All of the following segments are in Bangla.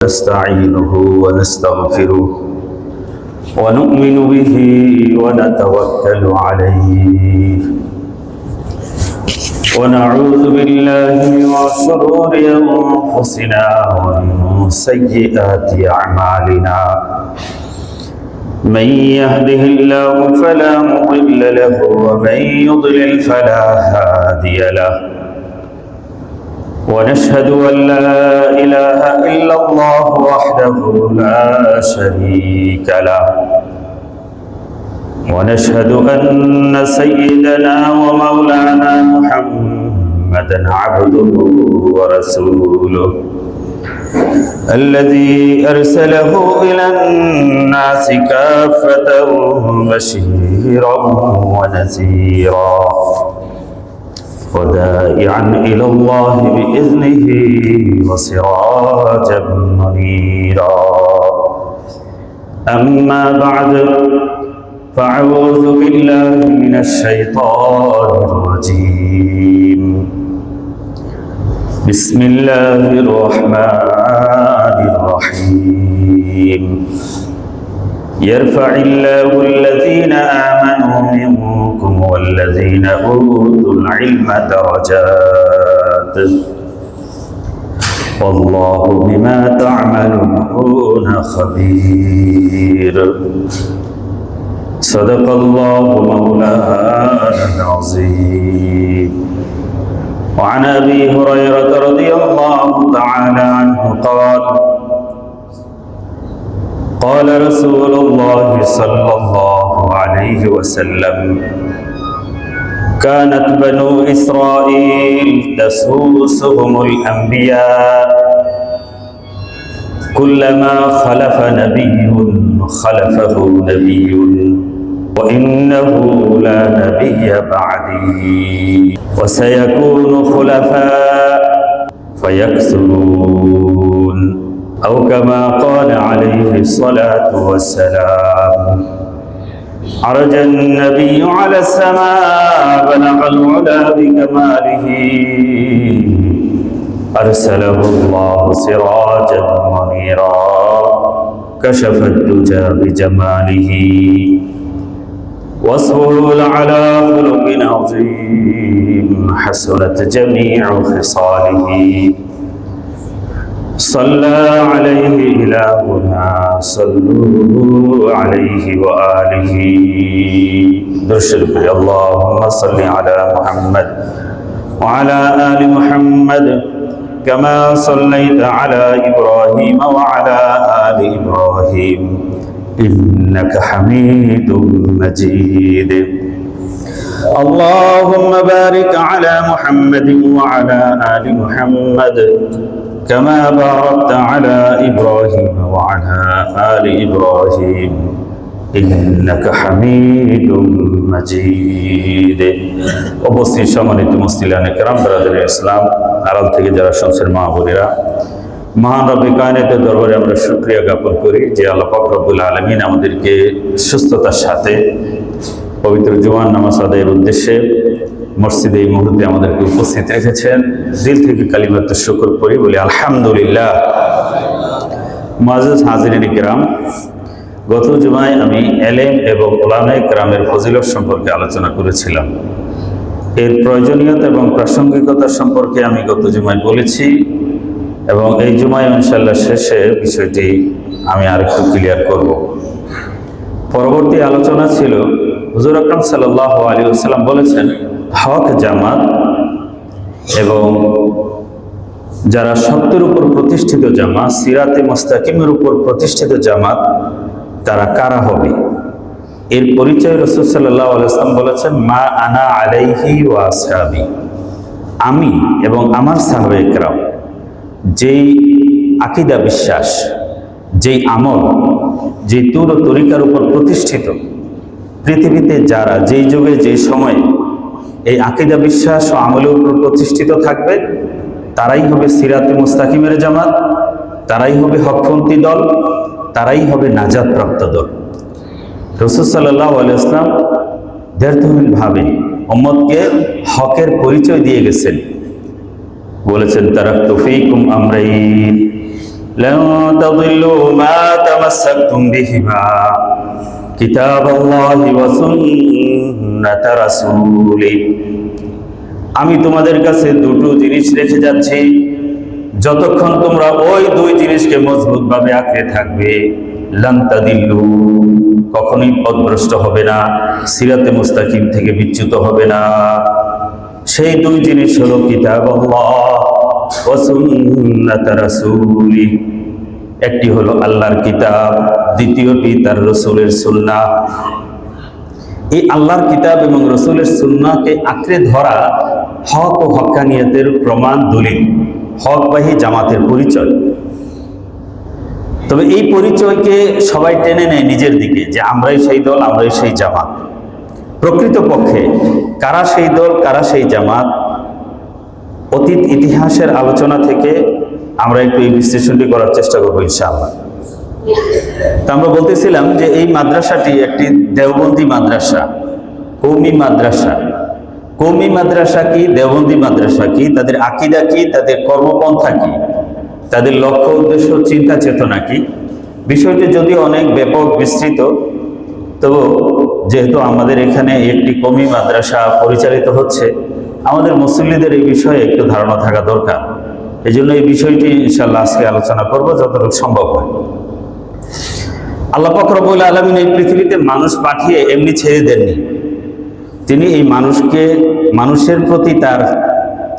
نستعينه ونستغفره ونؤمن به ونتوكل عليه ونعوذ بالله من شرور أنفسنا ومن سيئات أعمالنا من يهده الله فلا مضل له ومن يضلل فلا هادي له ونشهد أن لا إله إلا الله وحده لا شريك له ونشهد أن سيدنا ومولانا محمدا عبده ورسوله الذي أرسله إلى الناس كافة بشيرا ونذيرا ودائعا إلى الله بإذنه وسراجا منيرا أما بعد فأعوذ بالله من الشيطان الرجيم بسم الله الرحمن الرحيم يرفع الله الذين آمنوا منكم والذين أوتوا العلم درجات والله بما تعملون خبير صدق الله مولانا العظيم وعن أبي هريرة رضي الله تعالى عنه قال رسول الله صلى الله عليه وسلم كانت بنو إسرائيل تسوسهم الأنبياء كلما خلف نبي خلفه نبي وإنه لا نبي بعدي وسيكون خلفاء فيكثرون أو كما قال عليه الصلاة والسلام عرج النبي على السماء بلغ العلا بكماله أرسله الله سراجا منيرا كشف الدجى بجماله وصفه لعلى خلق عظيم حسنت جميع خصاله صلى عليه إلهنا صلوا عليه وآله درشد اللهم صل على محمد وعلى آل محمد كما صليت على إبراهيم وعلى آل إبراهيم إنك حميد مجيد اللهم بارك على محمد وعلى آل محمد كما باركت على إبراهيم وعلى آل إبراهيم إنك حميد مجيد উপস্থিত সম্মানিত মুসলিয়ানে কেরাম ব্রাদার ইসলাম আড়াল থেকে যারা শুনছেন মা বোনেরা মহান রব্বে কায়নাতের দরবারে আমরা শুকরিয়া জ্ঞাপন করি যে আল্লাহ পাক রব্বুল আলামিন আমাদেরকে সুস্থতার সাথে পবিত্র জুমার নামাজ আদায়ের উদ্দেশ্যে মসজিদে এই মুহূর্তে আমাদেরকে উপস্থিত রেখেছেন দিল থেকে কালিমাতুর শুকর করি বলি আলহামদুলিল্লাহ। মুআজ্জাজ হাজিরিন কিরাম, গত জুমায় আমি এলেম এবং উলামায়ে কিরামের ফজিলত সম্পর্কে আলোচনা করেছিলাম। এর প্রয়োজনীয়তা এবং প্রাসঙ্গিকতা সম্পর্কে আমি গত জুমায় বলেছি এবং এই জুমায় ইনশাআল্লাহ শেষে বিষয়টি আমি আরেকটু ক্লিয়ার করব। পরবর্তী আলোচনা ছিল হুজুর আকরাম সাল্লাল্লাহু আলাইহি ওয়াসাল্লাম বলেছেন হক জামাত এবং যারা সত্যের উপর প্রতিষ্ঠিত জামাত, সিরাতে মুস্তাকিমের উপর প্রতিষ্ঠিত জামাত, তারা কারা হবে। এর পরিচয় রাসূল সাল্লাল্লাহু আলাইহি ওয়াসাল্লাম বলেছেন মা আনা আলাইহি ওয়া আসহাবি, আমি এবং আমার সাহাবায়ে কেরাম যেই আকীদা বিশ্বাস, যেই আমল, যেই তুর ও তরিকার উপর প্রতিষ্ঠিত, পৃথিবীতে যারা যেই যুগে যেই সময়ে এই আকীদা বিশ্বাস ও আমলের উপর প্রতিষ্ঠিত থাকবে তারাই হবে সিরাতে মুস্তাকিমের জামাত, তারাই হবে হকপন্থী দল, তারাই হবে নাজাত প্রাপ্ত দল। রাসূল সাল্লাল্লাহু আলাইহি ওয়াসাল্লাম দ্ব্যর্থহীনভাবে উম্মতকে হকের পরিচয় দিয়ে গেছেন। বলেছেন তারাকতু ফীকুম আমরাইন لن تضلوا ما تمسكتم بهما كتاب الله وسنة رسوله। আমি তোমাদের কাছে দুটো জিনিস রেখে যাচ্ছি, যতক্ষণ তোমরা ওই দুই জিনিসকে মজবুতভাবে আঁকড়ে থাকবে, লান তাদিল্লু, কখনোই পথভ্রষ্ট হবে না, সিরাতে মুস্তাকিম থেকে বিচ্যুত হবে না। সেই দুই জিনিস হলো কিতাবুল্লাহ ওয়া সুন্নাত রাসূলি, একটি হলো আল্লাহর কিতাব, দ্বিতীয়টি তার রাসূলের সুন্নাহ। এই আল্লাহর কিতাব এবং রাসূলের সুন্নাহকে আঁকড়ে ধরা হক ও হক্কানিয়তের প্রমাণ, দলিল, হকবাহী জামাতের পরিচয়। তবে এই পরিচয়কে সবাই টেনে নেয় নিজের দিকে, যে আমরাই সেই দল, আমরাই সেই জামাত। প্রকৃতপক্ষে কারা সেই দল, কারা সেই জামাত, অতীত ইতিহাসের আলোচনা থেকে আমরা একটু এই বিশ্লেষণটি করার চেষ্টা করবো ইনশাআল্লাহ। তা আমরা বলতেছিলাম যে এই মাদ্রাসাটি একটি দেওবন্দি মাদ্রাসা, কওমি মাদ্রাসা। কওমি মাদ্রাসা কি, দেওবন্দি মাদ্রাসা কি, তাদের আকীদা কি, তাদের কর্মপন্থা কি, তাদের লক্ষ্য উদ্দেশ্য চিন্তা চেতনা কি, বিষয়টি যদি অনেক ব্যাপক বিস্তৃত, তবু যেহেতু আমাদের এখানে একটি কওমি মাদ্রাসা পরিচালিত হচ্ছে, আমাদের মুসল্লিদের এই বিষয়ে একটু ধারণা থাকা দরকার। এই জন্য এই বিষয়টি ইনশাআল্লাহ আজকে আলোচনা করব যতটুকু সম্ভব হয়। আল্লাহ পাক রব্বুল আলামিন এই পৃথিবীতে মানুষ পাঠিয়ে এমনি ছেড়ে দেননি। তিনি এই মানুষের প্রতি তার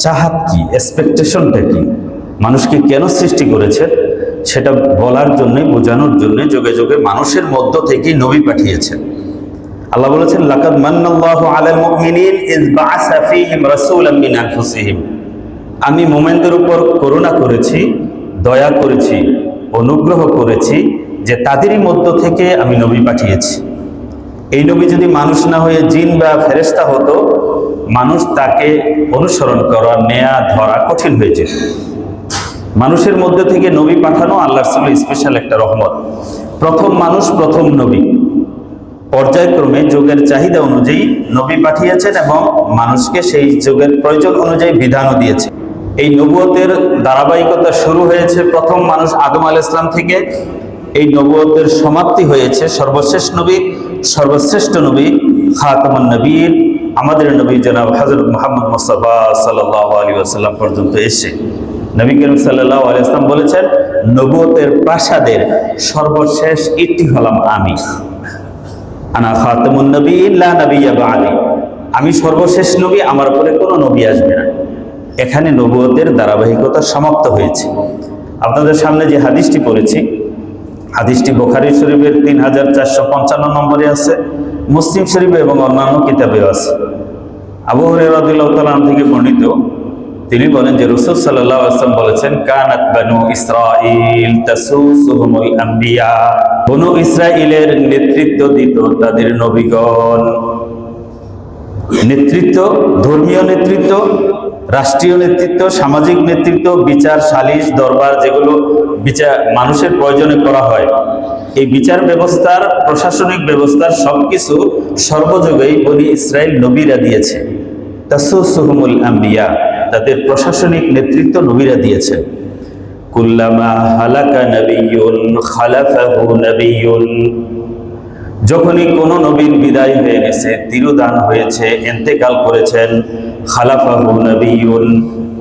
চাহাত কি, এক্সপেকটেশনটা কি, মানুষকে কেন সৃষ্টি করেছে সেটা বলার জন্যে, বোঝানোর জন্যে যুগে যুগে মানুষের মধ্য থেকেই নবী পাঠিয়েছেন। আল্লাহ বলেছেন, লাকাদ মান্নাল্লাহু আলাল মুমিনিন ইয বাআসা ফীহিম রাসূলাম মিন আনফুসিহিম। আমি মুমিনদের উপর করুণা করেছি, দয়া করেছি, অনুগ্রহ করেছি যে তাদেরই মধ্য থেকে আমি নবী পাঠিয়েছি। এই নবী যদি মানুষ না হয়ে জিন বা ফেরেশতা হতো, মানুষ তাকে অনুসরণ করা, নেয়া, ধরা কঠিন হয়ে যেত। মানুষের মধ্যে থেকে নবী পাঠানো আল্লাহর রাসূলের স্পেশাল একটা রহমত। প্রথম মানুষ, প্রথম নবী, পর্যায়ক্রমে যুগের চাহিদা অনুযায়ী নবী পাঠিয়েছেন এবং মানুষকে সেই যুগের প্রয়োজন অনুযায়ী বিধানও দিয়েছে। এই নবুয়তের ধারাবাহিকতা শুরু হয়েছে প্রথম মানুষ আদম আলাইহিস সালাম থেকে। এই নবুয়তের সমাপ্তি হয়েছে সর্বশেষ নবী, সর্বশ্রেষ্ঠ নবী খাতামুন নবীন, আমাদের নবী জনাব হযরত মুহাম্মদ মুস্তাফা সাল্লাল্লাহু আলাইহি ওয়াসাল্লাম পর্যন্ত এসে নবী করিম সাল্লাল্লাহু আলাইহি ওয়াসাল্লাম বলেছেন, নবুয়তের প্রাসাদের সর্বশেষ ইটটি হলাম আমি। আনা খাতামুন নবীন লা নবিয়্যা বা'দি, আমি সর্বশেষ নবী, আমার পরে কোনো নবী আসবে না। এখানে নবুয়তের ধারাবাহিকতা সমাপ্ত হয়েছে। আপনাদের সামনে যে হাদিসটি পড়েছি, হাদিসটি বুখারী শরীফের 3455 নম্বরে আছে, মুসলিম শরীফে এবং অন্যান্য কিতাবেও আছে। আবু হুরায়রা রাদিয়াল্লাহু তাআলা থেকে বর্ণিত, তিনি বলেন যে রাসূল সাল্লাল্লাহু আলাইহি ওয়াসাল্লাম বলেছেন, কানাত বানু ইসরাঈল তাসুসুহুমুল আম্বিয়া। বনু ইসরাঈলের নেতৃত্ব দিত তাদের নবীগণ। নেতৃত্ব, ধর্মীয় নেতৃত্ব, রাষ্ট্রীয় নেতৃত্ব, সামাজিক নেতৃত্ব, বিচার, সালিশ, দরবার, যেগুলো বিচার মানুষের প্রয়োজনে করা হয়, এই বিচার ব্যবস্থার, প্রশাসনিক ব্যবস্থার সবকিছু সর্বযুগেই বনি ইসরাইল নবীরা দিয়েছে। তাসুসুহুমুল আম্বিয়া, তাদের প্রশাসনিক নেতৃত্ব নবীরা দিয়েছেন। কুল্লামা হালাকা নবিয়্যুন খালাফাহু নবিয়্যুন, যখনই কোনো নবীর বিদায় হয়ে গেছে, তিরোধান হয়েছে, ইন্তেকাল করেছেন, খালাফাহু নবিয়্যুন,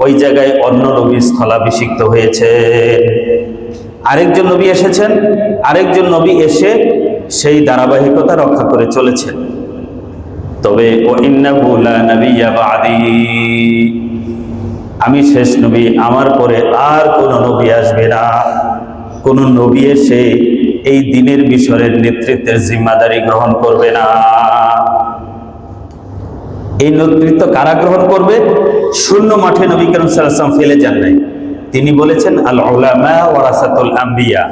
ওই জায়গায় অন্য নবী স্থলাভিষিক্ত হয়েছেন। আরেকজন নবী এসেছেন, আরেকজন নবী এসে সেই ধারাবাহিকতা রক্ষা করে চলেছেন। তবে ওয়া ইন্নাহু লা নাবিয়্যা বা'দি, আমি শেষ নবী, আমার পরে আর কোন নবী আসবে না। কোন নবী এসে এই দ্বীনের বিষয়ের নেতৃত্বের জিম্মাদারি গ্রহণ করবে না। এই নেতৃত্ব কারা গ্রহণ করবে? শূন্য মাঠে নবী করিম সাল্লাল্লাহু আলাইহি ওয়াসাল্লাম ফেলে যান নাই। তিনি বলেছেন, আল উলামা ওয়ারাসাতুল আম্বিয়া,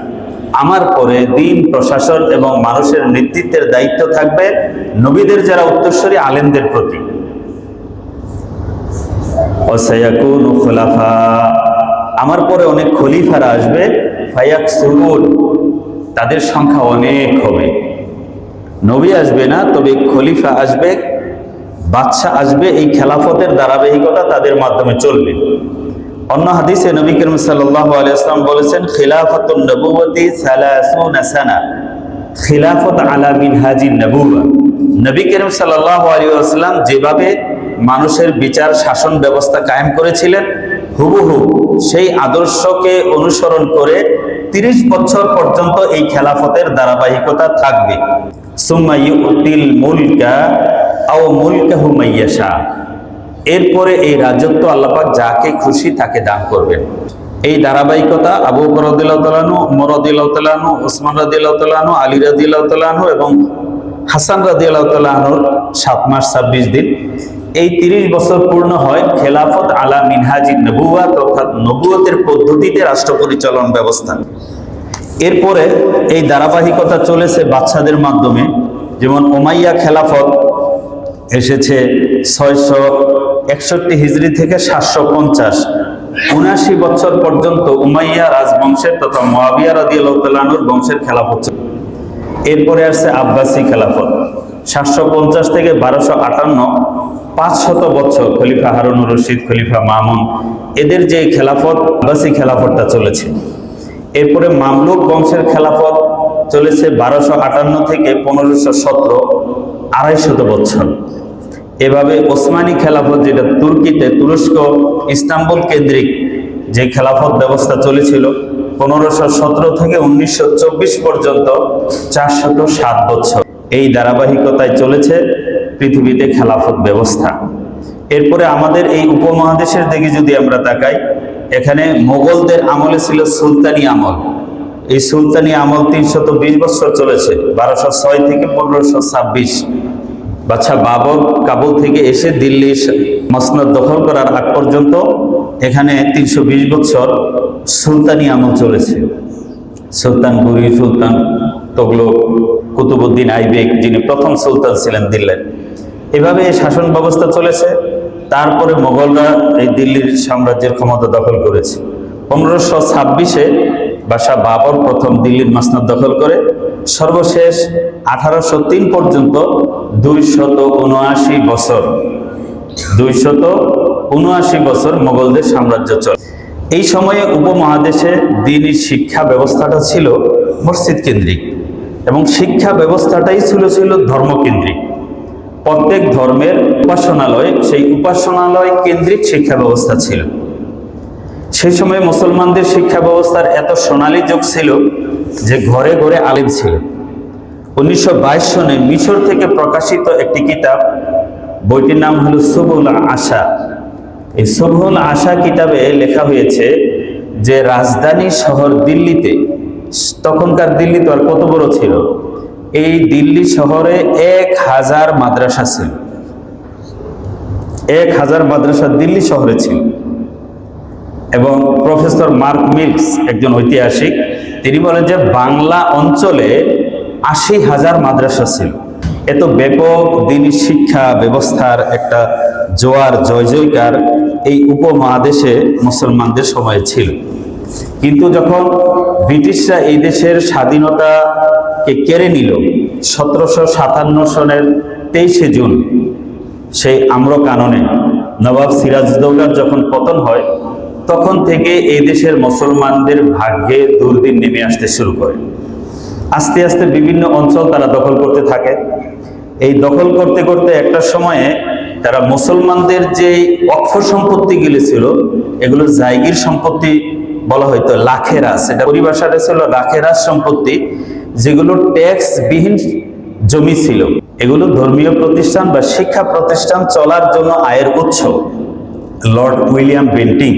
আমার পরে দ্বীন, প্রশাসন এবং মানুষের নেতৃত্বের দায়িত্ব থাকবে নবীদের যারা উত্তরসূরি আলেমদের প্রতি। ওয়াসায়াকুনু খুলাফা, আমার পরে অনেক খলিফারা আসবে, ফায়াকসুরুন, তাদের সংখ্যা অনেক হবে। নবী আসবে না, তবে খলিফা আসবে, বাদশা আসবে, এই খেলাফতের ধারাবাহিকতা তাদের মাধ্যমে চলবে। অন্য হাদিসে নবী করিম সাল্লাল্লাহু আলাইহি ওয়াসাল্লাম বলেছেন, খিলাফাতুন নবুওয়াতি 30 সানা, খিলাফত আলা মিনহাজিন নবুওয়া। নবী করিম সাল্লাল্লাহু আলাইহি ওয়াসাল্লাম যেভাবে মানুষের বিচার শাসন ব্যবস্থা কায়েম করেছিলেন, হুবহু সেই আদর্শকে অনুসরণ করে 30 বছর পর্যন্ত এই খেলাফতের ধারাবাহিকতা থাকবে। সুম্মা ইউতিল মুলকা আও মুলকাহু মাইয়াশা, এরপরে এই রাজত্ব আল্লাহ পাক যাকে খুশি তাকে দান করবেন। এই ধারাবাহিকতা আবু বকর রাদিয়াল্লাহু তাআলা আনহু, ওমর রাদিয়াল্লাহু তাআলা আনহু, ওসমান রাদিয়াল্লাহু তাআলা আনহু, আলী রাদিয়াল্লাহু তাআলা আনহু এবং হাসান রাদিয়াল্লাহু তাআলা আনহুর 7 মাস 26 দিন, এই 30 বছর পূর্ণ হয় খেলাফত আলা মিনহাজিন নবুওয়াত, অর্থাৎ নবুয়তের পদ্ধতিতে রাষ্ট্র পরিচালন ব্যবস্থা। এরপরে এই ধারাবাহিকতা চলেছে বাদশাদের মাধ্যমে, যেমন উমাইয়া খেলাফত এসেছে 661 হিজরি থেকে 750, 79 বছর পর্যন্ত উমাইয়া রাজবংশের তথা মুয়াবিয়া রাদিয়াল্লাহু তাআলা আনহুর বংশের খেলাফত। এরপরে আসছে আব্বাসী খেলাফত 750 থেকে 1258, 500 বছর খলিফা হারুনুর রশিদ, খলিফা মামুন, এদের যে খেলাফত আব্বাসী খেলাফতটা চলেছে। এরপরে মামলুক বংশের খেলাফত চলেছে 1258 থেকে 1517, 250 বছর। এভাবে ওসমানী খেলাফত, যেটা তুর্কিতে তুরস্ক ইস্তাম্বুল কেন্দ্রিক যে খেলাফত ব্যবস্থা চলেছিল, 1517 থেকে 1924 পর্যন্ত 407 বছর। এই ধারাবাহিকতায় চলেছে পৃথিবীতে খেলাফত ব্যবস্থা। এরপরে আমাদের এই উপমহাদেশের দিকে যদি আমরা তাকাই, এখানে মোগলদের আমলে ছিল সুলতানি আমল। এই সুলতানি আমল 320 বছর চলেছে, 1206 থেকে 1526। বাদশা বাবর কাবুল থেকে এসে দিল্লি মসনদ দখল করার আগ পর্যন্ত এখানে 320 বছর সুলতানি আমল চলেছে। সুলতান গুরি, সুলতান তগলক, কুতুবউদ্দিন আইবেক, যিনি প্রথম সুলতান ছিলেন দিল্লির, এভাবে শাসন ব্যবস্থা চলেছে। তারপরে মোগলরা এই দিল্লির সাম্রাজ্যের ক্ষমতা দখল করেছে। 1526-এ বাদশা বাবর প্রথম দিল্লির মসনদ দখল করে। সর্বশেষ 1803 পর্যন্ত 279 বছর 279 বছর মোগলদের সাম্রাজ্য চলে। এই সময়ে উপমহাদেশে দ্বীনি শিক্ষা ব্যবস্থাটা ছিল মসজিদ কেন্দ্রিক, এবং শিক্ষা ব্যবস্থাটাই ছিল ধর্মকেন্দ্রিক। প্রত্যেক ধর্মের উপাসনালয়, সেই উপাসনালয় কেন্দ্রিক শিক্ষা ব্যবস্থা ছিল। সেই সময় মুসলমানদের শিক্ষা ব্যবস্থার এত সোনালী যুগ ছিল যে ঘরে ঘরে আলিম ছিল। 1922 সনে মিশর থেকে প্রকাশিত একটি কিতাব, বইটির নাম হলো সুবুল আশা। এই সুবুল আশা কিতাবে লেখা হয়েছে যে রাজধানী শহর দিল্লিতে, তখনকার দিল্লি তো আর কত বড় ছিল, এই দিল্লি শহরে 1000 মাদ্রাসা ছিল। 1000 মাদ্রাসা দিল্লি শহরে ছিল। এবং প্রফেসর মার্ক মিলস, একজন ঐতিহাসিক, তিনি বলেন যে বাংলা অঞ্চলে 80,000 মাদ্রাসা ছিল। এত ব্যাপক দ্বীনি শিক্ষা ব্যবস্থার একটা জোয়ার জয়জয়কার এই উপমহাদেশে মুসলমানদের সময়ে ছিল। কিন্তু যখন ব্রিটিশরা এই দেশের স্বাধীনতাকে কেড়ে নিল 1757 সনের 23শে জুন, সেই আম্র কাননে নবাব সিরাজউদ্দৌলার যখন পতন হয়, তখন থেকে এই দেশের মুসলমানদের ভাগ্যে দুর্দিন নেমে আসতে শুরু করে। আস্তে আস্তে বিভিন্ন অঞ্চল তারা দখল করতে থাকে। এই দখল করতে করতে একটা সময়ে তারা মুসলমানদের যে ওয়াকফ সম্পত্তিগুলি ছিল, এগুলো জায়গির সম্পত্তি বলা হয়তো, লাখেরাস, এটা পরিভাষাটা ছিল লাখেরাস সম্পত্তি, যেগুলো ট্যাক্স বিহীন জমি ছিল। এগুলো ধর্মীয় প্রতিষ্ঠান বা শিক্ষা প্রতিষ্ঠান চলার জন্য আয়ের উৎস। লর্ড উইলিয়াম বেন্টিং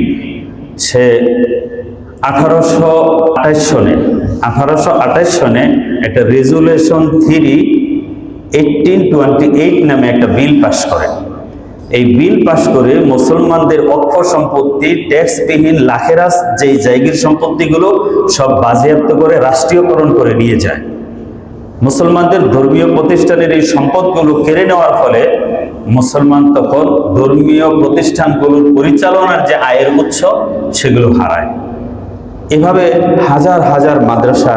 সে 1828 সনে একটা রেজুলেশন 3/1828 নামে একটা বিল পাশ করেন। এই বিল পাশ করে মুসলমানদের ওয়াকফ সম্পত্তি ট্যাক্সবিহীন লাখেরাস যেই জায়গির সম্পত্তিগুলো সব বাজেয়াপ্ত করে রাষ্ট্রীয়করণ করে নিয়ে যায়। মুসলমানদের ধর্মীয় প্রতিষ্ঠানের এই সম্পদগুলো কেড়ে নেওয়ার ফলে মুসলমান তখন ধর্মীয় প্রতিষ্ঠানগুলোর পরিচালনার যে আয়ের উৎস সেগুলো হারায়। এভাবে হাজার হাজার মাদ্রাসা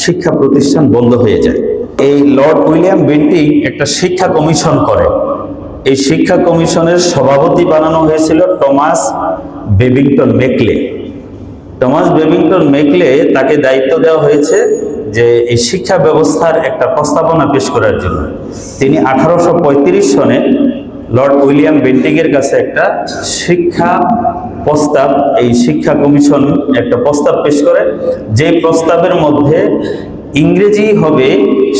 শিক্ষা প্রতিষ্ঠান বন্ধ হয়ে যায়। এই লর্ড উইলিয়াম বেন্টিং একটা শিক্ষা কমিশন করে। এই শিক্ষা কমিশনের সভাপতি বানানো হয়েছিল Thomas Babington Macaulay. Thomas Babington Macaulay তাকে দায়িত্ব দেওয়া হয়েছে যে এই শিক্ষা ব্যবস্থার একটা প্রস্তাবনা পেশ করার জন্য। তিনি 1835 সনে লর্ড উইলিয়াম বেন্টিংয়ের কাছে একটা শিক্ষা প্রস্তাব, এই শিক্ষা কমিশন একটা প্রস্তাব পেশ করে, যে প্রস্তাবের মধ্যে ইংরেজি হবে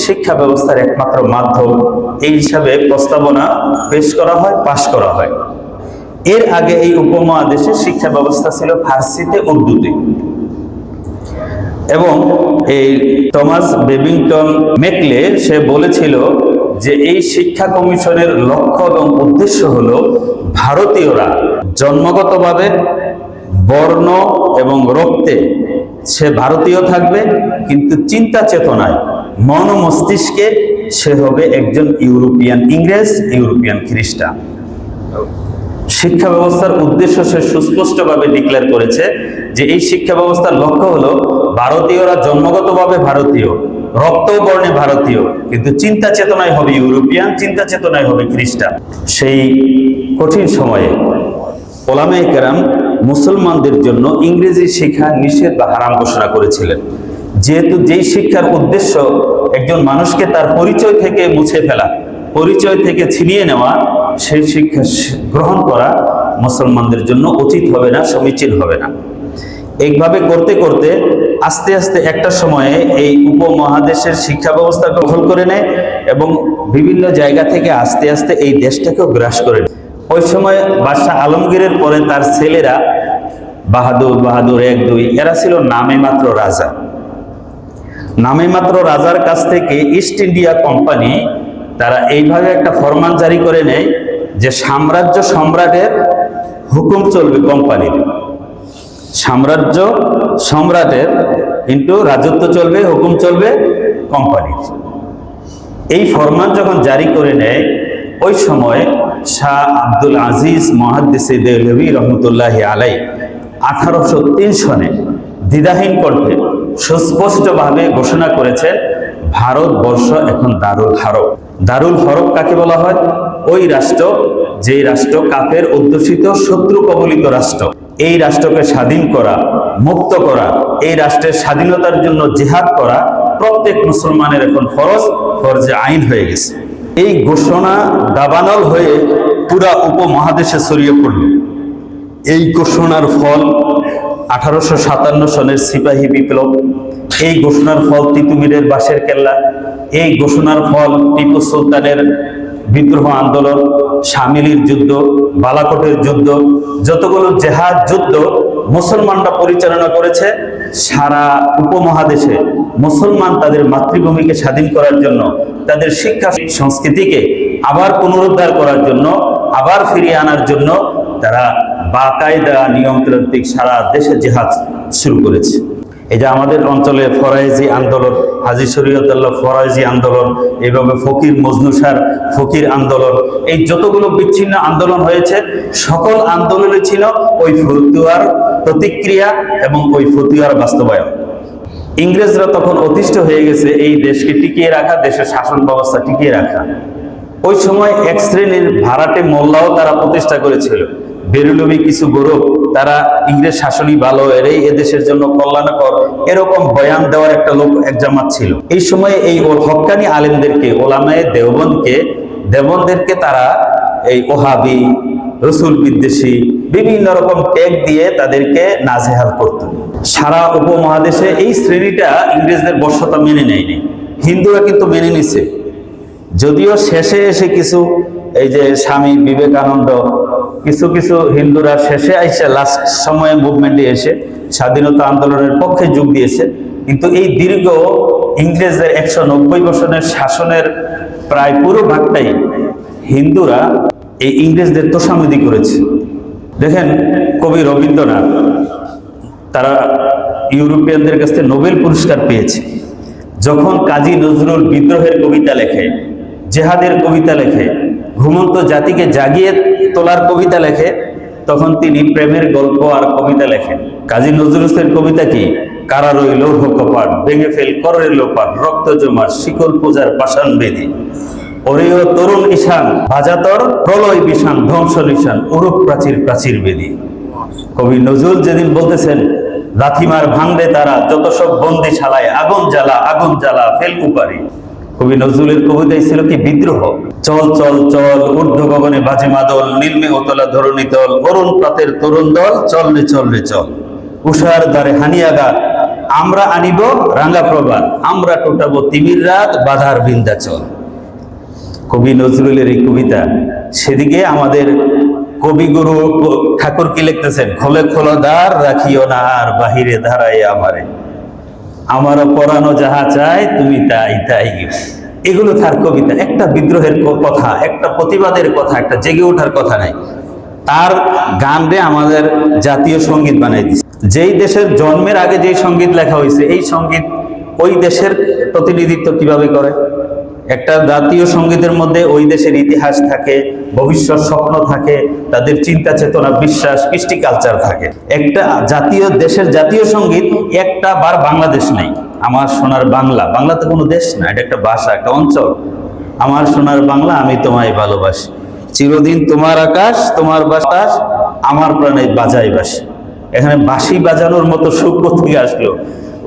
শিক্ষা ব্যবস্থার একমাত্র মাধ্যম, এই হিসাবে প্রস্তাবনা পেশ করা হয়, পাশ করা হয়। এর আগে এই উপমহাদেশে শিক্ষা ব্যবস্থা ছিল ফার্সিতে, উর্দুতে। এবং এই টমাস বেবিংটন মেকলে সে বলেছিল যে এই শিক্ষা কমিশনের লক্ষ্য এবং উদ্দেশ্য হলো ভারতীয়রা জন্মগতভাবে, বর্ণ এবং রক্তে সে ভারতীয় থাকবে, কিন্তু চিন্তা চেতনায়, মন ও মস্তিষ্কে সে হবে একজন ইউরোপিয়ান ইংরেজ, ইউরোপিয়ান খ্রিস্টান। শিক্ষা ব্যবস্থার উদ্দেশ্য সে সুস্পষ্টভাবে ডিক্লেয়ার করেছে যে এই শিক্ষা ব্যবস্থার লক্ষ্য হলো ভারতীয়রা জন্মগতভাবে ভারতীয়, রক্ত বর্ণে ভারতীয়, কিন্তু চিন্তা চেতনায় হবে ইউরোপিয়ান, চিন্তা চেতনায় হবে খ্রিস্টান। সেই কঠিন সময়ে ওলামায়ে কেরাম মুসলমানদের জন্য ইংরেজি শিক্ষা নিষেধ বা হারাম ঘোষণা করেছিলেন। যেহেতু যেই শিক্ষার উদ্দেশ্য একজন মানুষকে তার পরিচয় থেকে মুছে ফেলা, পরিচয় থেকে ছিনিয়ে নেওয়া, সেই শিক্ষা গ্রহণ করা মুসলমানদের জন্য উচিত হবে না, সমীচীন হবে না। এইভাবে করতে করতে আস্তে আস্তে একটা সময়ে এই উপমহাদেশের শিক্ষা ব্যবস্থা দখল করে নেয় এবং বিভিন্ন জায়গা থেকে আস্তে আস্তে এই দেশটাকেও গ্রাস করে নেয়। ওই সময় বাদশাহ আলমগীরের পরে তার ছেলেরা বাহাদুর, বাহাদুর 1, 2 এরা ছিল নামে মাত্র রাজা। নামে মাত্র রাজার কাছ থেকে ইস্ট ইন্ডিয়া কোম্পানি তারা এইভাবে একটা ফরমান জারি করে নেয় যে সাম্রাজ্য সম্রাটের হুকুম চলবে কোম্পানির, সাম্রাজ্য সম্রাটের কিন্তু রাজত্ব চলবে, হুকুম চলবে কোম্পানির। এই ফরমান যখন জারি করে নেয়, ওই সময় শাহ আব্দুল আজিজ মুহাদ্দিসে দেহলভী রহমতুল্লাহি আলাই 1803 সনে দ্বিধাহীন কণ্ঠে সুস্পষ্টভাবে ঘোষণা করেছেন ভারতবর্ষ এখন দারুল হারব। দারুল হরব কাকে বলা হয়? ওই রাষ্ট্র যে রাষ্ট্র কাফের অধ্যুষিত, শত্রু কবলিত রাষ্ট্র। এই রাষ্ট্রকে স্বাধীন করা, মুক্ত করা, এই রাষ্ট্রের স্বাধীনতার জন্য জিহাদ করা প্রত্যেক মুসলমানের এখন ফরজে আইন হয়ে গেছে। এই ঘোষণা দাবানল হয়ে পুরা উপমহাদেশে ছড়িয়ে পড়ল। এই ঘোষণার ফল 1857 সনের সিপাহী বিপ্লব, এই ঘোষণার ফল তিতুমিরের বাঁশের কেল্লা, এই ঘোষণার ফল টিপু সুলতানের বিদ্রোহ আন্দোলন, শামিলির যুদ্ধ, বালাকোটের যুদ্ধ, যতগুলো জেহাদ যুদ্ধ মুসলমানরা পরিচালনা করেছে সারা উপমহাদেশে। মুসলমান তাদের মাতৃভূমিকে স্বাধীন করার জন্য, তাদের শিক্ষা সংস্কৃতিকে আবার পুনরুদ্ধার করার জন্য, আবার ফিরিয়ে আনার জন্য তারা বাকায়দা নিয়মতান্ত্রিক সারা দেশে জিহাদ শুরু করেছে। এই যে আমাদের অঞ্চলে ফরায়েজি আন্দোলন, হাজী শরীয়তুল্লাহ ফরায়েজি আন্দোলন, এইভাবে ফকির মজনুসার ফকির আন্দোলন, এই যতগুলো বিচ্ছিন্ন আন্দোলন হয়েছে সকল আন্দোলনে ছিল ওই ফতুয়ার প্রতিক্রিয়া এবং ওই ফতুয়ার বাস্তবায়ন। ইংরেজরা তখন অতিষ্ঠ হয়ে গেছে এই দেশকে টিকিয়ে রাখা, দেশের শাসন ব্যবস্থা টিকিয়ে রাখা। ওই সময় এক শ্রেণীর ভাড়াটে মোল্লাও তারা প্রতিষ্ঠা করেছিল, বেরুলভী কিছু গৌরব, তারা ইংরেজ শাসনই ভালো, এরাই এদেশের জন্য কল্যাণকর, এরকম বয়ান দেওয়ার একটা লোক এক জামাত ছিল। এই সময় এই হক্কানি আলেমদেরকে, ওলামায়ে দেওবন্দেরকে তারা এই ওহাবি, রসুল বিদ্বেষী বিভিন্ন রকম ট্যাগ দিয়ে তাদেরকে নাজেহাল করত। সারা উপমহাদেশে এই শ্রেণীটা ইংরেজদের বর্ষতা মেনে নেয়নি, হিন্দুরা কিন্তু মেনে নিছে। যদিও শেষে এসে কিছু এই যে স্বামী বিবেকানন্দ, কিছু কিছু হিন্দুরা শেষে আইসা লাস্ট সময়ে মুভমেন্টে এসে স্বাধীনতা আন্দোলনের পক্ষে যোগ দিয়েছে, কিন্তু এই দীর্ঘ ইংরেজদের 190 বছরের শাসনের প্রায় পুরো ভাগটাই হিন্দুরা এই ইংরেজদের তোষামোদি করেছে। দেখেন কবি রবীন্দ্রনাথ, তারা ইউরোপিয়ানদের কাছ থেকে নোবেল পুরস্কার পেয়েছে। যখন কাজী নজরুল বিদ্রোহের কবিতা লেখে, জেহাদের কবিতা লেখে, ঘুমন্ত জাতিকে জাগিয়ে তোলার কবিতা লেখে, তখন তিনি প্রেমের গল্প আর কবিতা লেখেন। কাজী নজরুলের কবিতা কি? কারা রইল কপাট, ভেঙে ফেল করে লোপাট, রক্ত জমাট, শিকল পূজার পাষাণ বেদি, ওরেও তরুণ ঈশান, ভাজাতর প্রলয় বিষান, ধ্বংস নিশান, উরূপ প্রাচীর প্রাচীর বেদি। কবি নজরুল যেদিন বলতেছেন লাথিমার ভাঙবে তারা যত সব বন্দি ছালায় আগুন জ্বালা ফেল কুপারি, কবি নজরুলের কবিতায় ছিল কি বিদ্রোহ। চল চল চল ঊর্ধ্ব গগনে বাজে মাদল, নীলমে ওতলা ধরণী তল, অরুণ প্রাতের তরুণ দল, চল রে চল রে চল, উষার দ্বারে হানিয়াগা আমরা আনিব রাঙ্গা প্রভাত, আমরা টোটাবো তিমির রাত বাধার বিন্ধ্যাচল। কবি নজরুলের এই কবিতা, সেদিকে আমাদের কবিগুরু ঠাকুর কি লিখতেছেন, খোলে খোলা দ্বার রাখিও না আর বাহিরে ধারায় আমারে, আমার পরানো যাহা চায় তুমি তাই তাই। এগুলো তার কবিতা, একটা বিদ্রোহের কথা, একটা প্রতিবাদের কথা, একটা জেগে ওঠার কথা নাই। তার গান রে আমাদের জাতীয় সঙ্গীত বানাই দিচ্ছে। যেই দেশের জন্মের আগে যেই সঙ্গীত লেখা হয়েছে, এই সঙ্গীত ওই দেশের প্রতিনিধিত্ব কিভাবে করে? একটা জাতীয় সঙ্গীতের মধ্যে ওই দেশের ইতিহাস থাকে, ভবিষ্যৎ স্বপ্ন থাকে, তাদের চিন্তা চেতনা, বিশ্বাস, কৃষ্টি কালচার থাকে। একটা জাতীয় দেশের জাতীয় সঙ্গীত একটা বার বাংলাদেশ নেই। আমার সোনার বাংলা, বাংলা তো কোনো দেশ না, এটা একটা ভাষা, একটা অঞ্চল। আমার সোনার বাংলা আমি তোমায় ভালোবাসি, চিরদিন তোমার আকাশ তোমার বাতাস আমার প্রাণে বাজাই বাসি। এখানে বাঁশি বাজানোর মতো সুখ কোথেকে আসলো?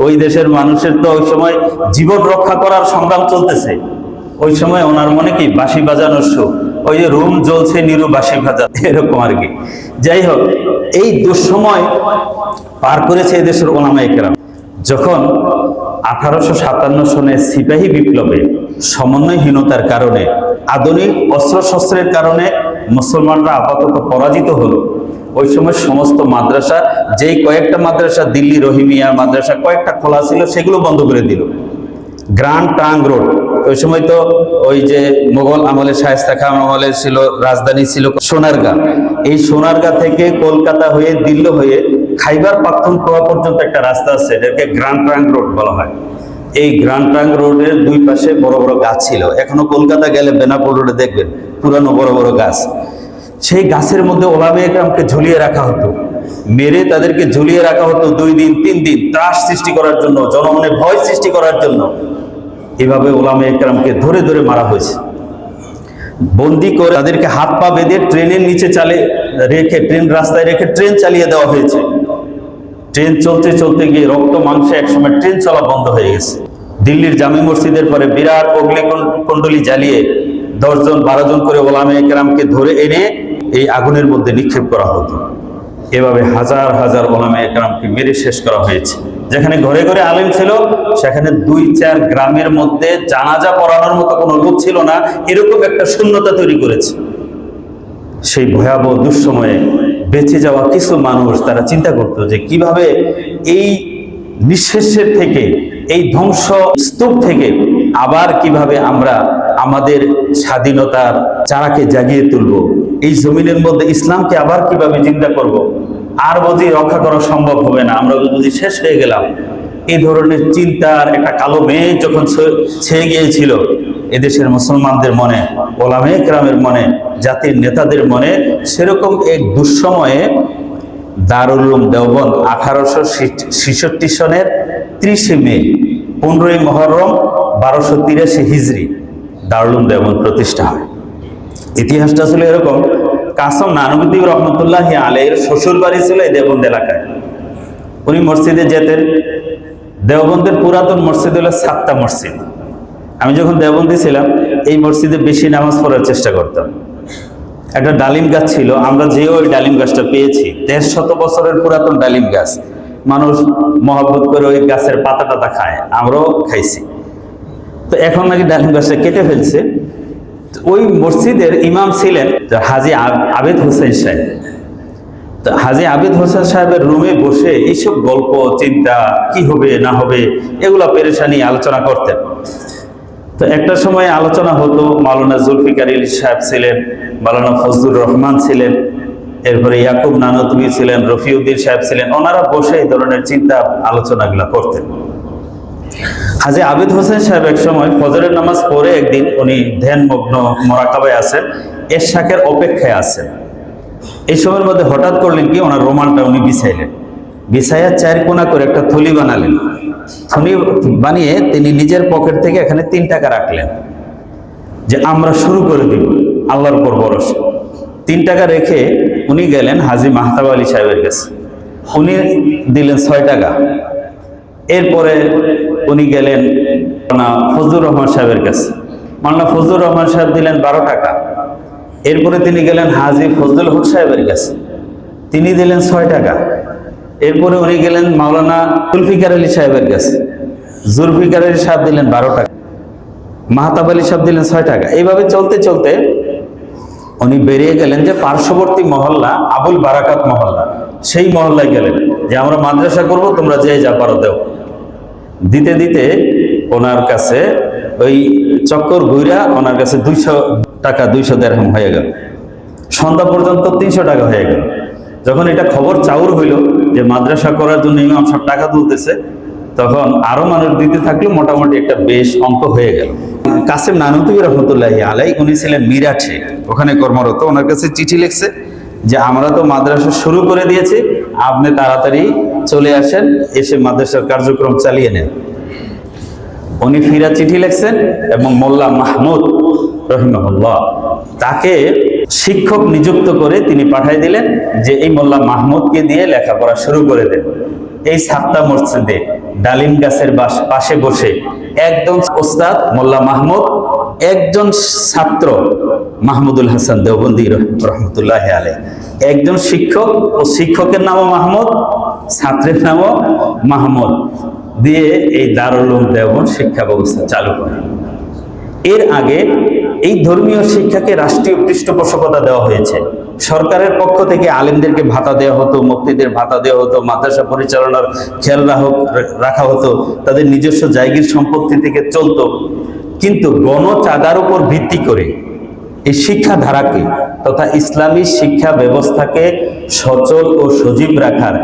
ওই দেশের মানুষের তো ওই সময় জীবন রক্ষা করার সংগ্রাম চলতেছে, ওই সময় ওনার মনে কি বাঁশি বাজানোর সুখ, ওই যে রুম জ্বলছে নিরু বাঁশি বাজা, এরকম আর কি। যাই হোক, এই দুঃসময় পার করেছে এদেশের ওলামায়ে কেরাম। যখন 1857 সনে সিপাহী বিপ্লবে সমন্বয়হীনতার কারণে, আধুনিক অস্ত্রশস্ত্রের কারণে মুসলমানরা আপাতত পরাজিত হলো, ওই সময় সমস্ত মাদ্রাসা, যেই কয়েকটা মাদ্রাসা দিল্লি রহিমিয়া মাদ্রাসা কয়েকটা খোলা ছিল, সেগুলো বন্ধ করে দিল। গ্র্যান্ড ট্রাঙ্ক রোড, ওই সময় তো ওই যে মোগল আমলে, শায়েস্তা খান আমলে ছিল, রাজধানী ছিল সোনারগাঁ। এই সোনারগাঁ থেকে কলকাতা হয়ে দিল্লি হয়ে খাইবার পাখতুনখোয়া পর্যন্ত একটা রাস্তা আছে, এটাকে গ্র্যান্ড ট্রাঙ্ক রোড বলা হয়। এই গ্র্যান্ড ট্রাঙ্ক রোডের দুই পাশে বড় বড় গাছ ছিল। এখনো কলকাতা গেলে বেনাপোল রোডে দেখবেন পুরানো বড় বড় গাছ। সেই গাছের মধ্যে ওলামায়ে কেরামকে ঝুলিয়ে রাখা হতো, মেরে তাদেরকে ঝুলিয়ে রাখা হতো 2 দিন 3 দিন, ত্রাস সৃষ্টি করার জন্য, জনমনে ভয় সৃষ্টি করার জন্য। এভাবে ওলামায়ে কেরামকে ধরে ধরে মারা হয়েছে, বন্দি করে তাদেরকে হাত পা বেঁধে ট্রেনের নিচে রেখে, ট্রেন রাস্তায় রেখে ট্রেন চালিয়ে দেওয়া হয়েছে। ট্রেন চলতে চলতে গিয়ে রক্ত মাংসে একসময় ট্রেন চলা বন্ধ হয়ে গেছে। দিল্লির জামি মসজিদের পরে বিরাট অগ্নিকুণ্ডলী জ্বালিয়ে 10 জন 12 জন করে ওলামায়ে কেরামকে ধরে এনে এই আগুনের মধ্যে নিক্ষেপ করা হতো। এভাবে হাজার হাজার ওলামায়ে কেরামকে মেরে শেষ করা হয়েছে। যেখানে ঘরে ঘরে আলেম ছিল, সেখানে 2-4 গ্রামের মধ্যে জানাজা পড়ানোর মতো কোনো লোক ছিল না, এরকম একটা শূন্যতা তৈরি করেছে। সেই ভয়াবহ দুঃসময়ে বেঁচে যাওয়া কিছু মানুষ, তারা চিন্তা করতো যে কিভাবে এই নিঃশেষের থেকে, এই ধ্বংস স্তূপ থেকে আবার কিভাবে আমরা আমাদের স্বাধীনতার চারাকে জাগিয়ে তুলব, এই জমিনের মধ্যে ইসলামকে আবার কিভাবে জিন্দা করব। আর বুঝি রক্ষা করা সম্ভব হবে না, আমরা বুঝি শেষ হয়ে গেলাম। এই ধরনের চিন্তার একটা কালো মেঘ যখন ছেয়ে গিয়েছিল এদেশের মুসলমানদের মনে, ওলামায়ে কেরামের মনে, জাতির নেতাদের মনে, সেরকম এক দুঃসময়ে দারুল উলুম দেওবন্দ 1866 সনের 30 মে 15ই মুহররম 1283 হিজরি দারুল উলুম দেওবন্দ প্রতিষ্ঠা হয়। ইতিহাসটা ছিল এরকম, কাসম নানুদ্দিন রহমতুল্লাহি আলাইহির শ্বশুর বাড়ি ছিল এই দেওবন্দ এলাকায়। উনি মসজিদে যেতেন। দেওবন্দের পুরাতন মসজিদ হলো 7টা মসজিদ। আমি যখন দেওবন্দে ছিলাম এই মসজিদে বেশি নামাজ পড়ার চেষ্টা করতাম। একটা ডালিম গাছ ছিল, আমরা যেও ওই ডালিম গাছটা পেয়েছি, 150 বছরের পুরাতন ডালিম গাছ। মানুষ মহব্বত করে ওই গাছের পাতা টাতা খায়, আমরাও খাইছি। তো এখন নাকি ডালিম গাছটা কেটে ফেলছে। ওই মসজিদের ইমাম ছিলেন হাজী আবেদ হোসেন সাহেব। তো হাজী আবেদ হোসেন সাহেবের রুমে বসে এইসব গল্প, চিন্তা, কি হবে না হবে, এগুলা পেরেশানি আলোচনা করতেন। তো একটা সময় আলোচনা হতো, মাওলানা জুলফিকার আলী সাহেব ছিলেন, মাওলানা ফজলুর রহমান ছিলেন, এরপরে ইয়াকুব নানুতুবি ছিলেন, রফিউদ্দিন সাহেব ছিলেন। ওনারা বসে এই ধরনের চিন্তা আলোচনাগুলো করতেন। হাজী আবেদ হোসেন সাহেব এক সময় ফজরের নামাজ পড়ে একদিন উনি ধ্যানমগ্ন মোরাকাবায় আছেন, এরশাকের অপেক্ষায় আছেন। এই সময়ের মধ্যে হঠাৎ করলেন কি, ওনার রোমানটা উনি বিছাইলেন, বিছাইয়া 4 কোনা করে একটা থলি বানালেন। থলি বানিয়ে তিনি নিজের পকেট থেকে এখানে 3 টাকা রাখলেন, যে আমরা শুরু করে দিব আল্লাহর উপর ভরসা। 3 টাকা রেখে উনি গেলেন হাজী মাহতাব আলী সাহেবের কাছে, উনি দিলেন 6 টাকা। এরপরে উনি গেলেন ফজলুর রহমান সাহেবের কাছে, মাওলানা ফজলুর রহমান সাহেব দিলেন 12 টাকা। এরপরে তিনি গেলেন হাজী ফজলুল হক সাহেবের কাছে, তিনি দিলেন 6 টাকা। এরপরে উনি গেলেন মাওলানা জুলফিকার আলী সাহেবের কাছে, জুলফিকার আলী সাহেব দিলেন 12 টাকা, মাহতাব আলী সাহেব দিলেন 6 টাকা। এইভাবে চলতে চলতে উনি বেরিয়ে গেলেন যে পার্শ্ববর্তী মহল্লা আবুল বারাকাত মহল্লা, সেই মহল্লায় গেলেন যে আমরা মাদ্রাসা করব, তোমরা যে যা পারো দেও। দিতে দিতে ওনার কাছে ওই চক্কর ঘুরা ওনার কাছে 200 টাকা 200 দিরহাম হয়ে গেল, সন্ধ্যা পর্যন্ত 300 টাকা হয়ে গেল। যখন এটা খবর চাউর হইল যে মাদ্রাসা করার জন্য ইমাম সব টাকা তুলতেছে, তখন আরো মানুষ দিতে থাকলো, মোটামুটি একটা বেশ অঙ্ক হয়ে গেল। কাসেম নানুতুবি রহমতুল্লাহি আলাই, উনি ছিলেন মিরাটে, ওখানে কর্মরত। ওনার কাছে চিঠি লিখছে যে আমরা তো মাদ্রাসা শুরু করে দিয়েছি, আপনি তাড়াতাড়ি চলে আসেন, এসে মাদ্রাসার কার্যক্রম চালিয়ে নেন। উনি ফিরা চিঠি লিখছেন এবং মোল্লা মাহমুদ রহিমাহুল্লাহ তাকে শিক্ষক নিযুক্ত করে তিনি পাঠাই দিলেন যে এই মোল্লা মাহমুদকে দিয়ে লেখাপড়া শুরু করে দেন। এই সাতটা মসজিদে ডালিম গাছের পাশে বসে একজন ওস্তাদ মোল্লা মাহমুদ, একজন ছাত্র মাহমুদুল হাসান দেওবন্দি রহমতুল্লাহি আলাইহি, একজন শিক্ষক ও শিক্ষকের নামও মাহমুদ, ছাত্রের নামও মাহমুদ দিয়ে এই দারুল উলুম দেওবন্দ শিক্ষা ব্যবস্থা চালু করে। এর আগে এই ধর্মীয় শিক্ষাকে রাষ্ট্রীয় পৃষ্ঠপোষকতা দেওয়া হয়েছে। সরকারের পক্ষ থেকে আলেমদেরকে ভাতা দেওয়া হতো, মুফতিদের ভাতা দেওয়া হতো, মাদ্রাসা পরিচালনার খেয়াল রাখা হতো, তাদের নিজস্ব জায়গির সম্পত্তি থেকে চলতো। কিন্তু গণচাঁদার উপর ভিত্তি করে এই শিক্ষা ধারাকে তথা ইসলামী শিক্ষা ব্যবস্থাকে সচল ও সজীব রাখার